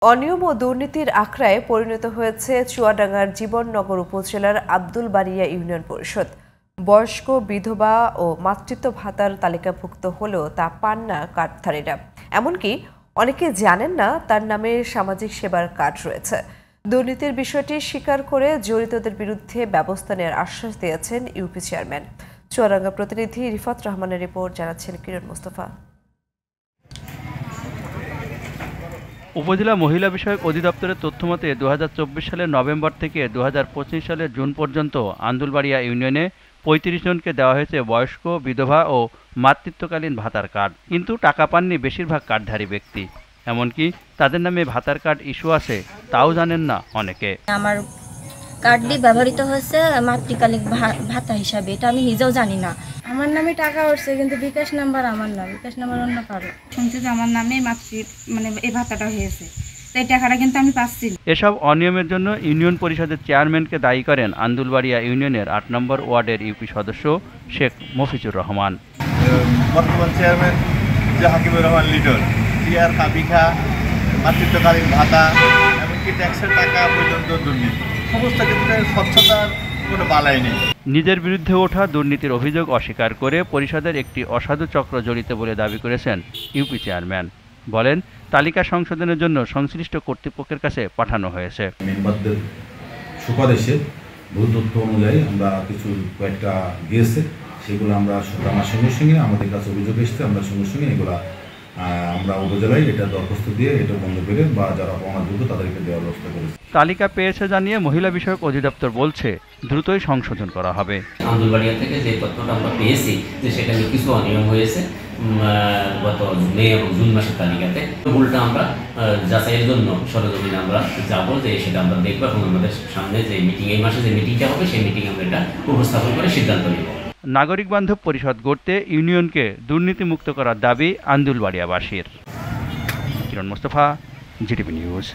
অনিয়ম ও দুর্নীতির আখড়ায় পরিণত হয়েছে চুয়াডাঙ্গার জীবননগর উপজেলার আব্দুল বারিয়া ইউনিয়ন পরিষদ। বয়স্ক, বিধবা ও মাতৃত্ব ভাতার তালিকাভুক্ত হলেও তা পান না কার্ডধারীরা। এমনকি অনেকে জানেন না তার নামে সামাজিক সেবার কার্ড রয়েছে। দুর্নীতির বিষয়টি স্বীকার করে জড়িতদের বিরুদ্ধে ব্যবস্থা নেওয়ার আশ্বাস দিয়েছেন ইউপি চেয়ারম্যান। চুয়াডাঙ্গা প্রতিনিধি রিফাত রহমানের রিপোর্ট, জানাচ্ছেন কিরণ মোস্তফা। উপজেলা মহিলা বিষয়ক অধিদপ্তরের তথ্যমতে 2024 সালের নভেম্বর থেকে 2025 সালের জুন পর্যন্ত আন্দুলবাড়িয়া ইউনিয়নে 35 জনকে দেওয়া হয়েছে বয়স্ক, বিধবা ও মাতৃত্বকালীন ভাতার কার্ড, কিন্তু টাকা পাননি বেশিরভাগ কার্ডধারী ব্যক্তি। এমনকি তাদের নামে ভাতার কার্ড ইস্যু আছে তাও জানেন না অনেকে। আমার কার্ডটি ব্যবহৃত হচ্ছে মাতৃকালীন ভাতা হিসাবে, এটা আমি নিজেও জানি না। আমার নামে টাকা উঠছে কিন্তু বিকাশ নাম্বার আমার না, বিকাশ নাম্বার অন্য কারো। শুনছি যে আমার নামে এই ভাতাটা হয়েছে, তাই টাকাটা কিন্তু আমি পাচ্ছি। এসব অনিয়মের জন্য ইউনিয়ন পরিষদের চেয়ারম্যানকে দায়ী করেন আন্দুলবাড়িয়া ইউনিয়নের 8 নম্বর ওয়ার্ডের ইউপি সদস্য শেখ মফিজুর রহমান। বর্তমান চেয়ারম্যান যে হাকিমুর রহমান লিটন, টিআর কাবিখা, মাতৃত্বকালীন ভাতা, এমনকি ট্যাক্সের টাকা পর্যন্ত দুর্নীতি, সমস্ত ক্ষেত্রে স্বচ্ছতার কোনো বালাই নেই। নিজের বিরুদ্ধে ওঠা দুর্নীতির অভিযোগ অস্বীকার করে পরিষদের একটি অসাধু চক্র জড়িত বলে দাবি করেছেন ইউপি চেয়ারম্যান। বলেন, তালিকা সংশোধনের জন্য সংশ্লিষ্ট কর্তৃপক্ষের কাছে পাঠানো হয়েছে। মেম্বারদের সুপারিশে ভুল তথ্য অনুযায়ী আমরা কয়েকটা গিয়েছে, সেগুলো আমরা আমার সঙ্গে আমাদের কাছে অভিযোগ এসেছে, আমরা সঙ্গে এগুলা আমরা উপজেলায় এটা দরখাস্ত দিয়ে এটা বন্ধ করে বা যারা অনাযোগ্য তাদেরকে দেওয়ার ব্যবস্থা করেছে। তালিকা পেয়েছে জানিয়ে মহিলা বিষয়ক অধিদপ্তর বলছে দ্রুতই সংশোধন করা হবে। আন্দুলবাড়িয়া থেকে যে তথ্যটা আমরা পেয়েছি যে সেখানে কিছু অনিয়ম হয়েছে গত মে এবং জুন মাসের তালিকাতে, ভুলটা আমরা যাচাইয়ের জন্য সরেজমিনে আমরা যাবো, যে সেটা আমরা দেখবো এবং আমাদের সামনে যে মিটিং, এই মাসে যে মিটিংটা হবে সেই মিটিং আমরা এটা উপস্থাপন করে সিদ্ধান্ত নেব। নাগরিক বান্ধব পরিষদ গড়তে ইউনিয়নকে দুর্নীতিমুক্ত করার দাবি আন্দুলবাড়িয়াবাসীর। কিরণ মোস্তফা, জিটিভি নিউজ।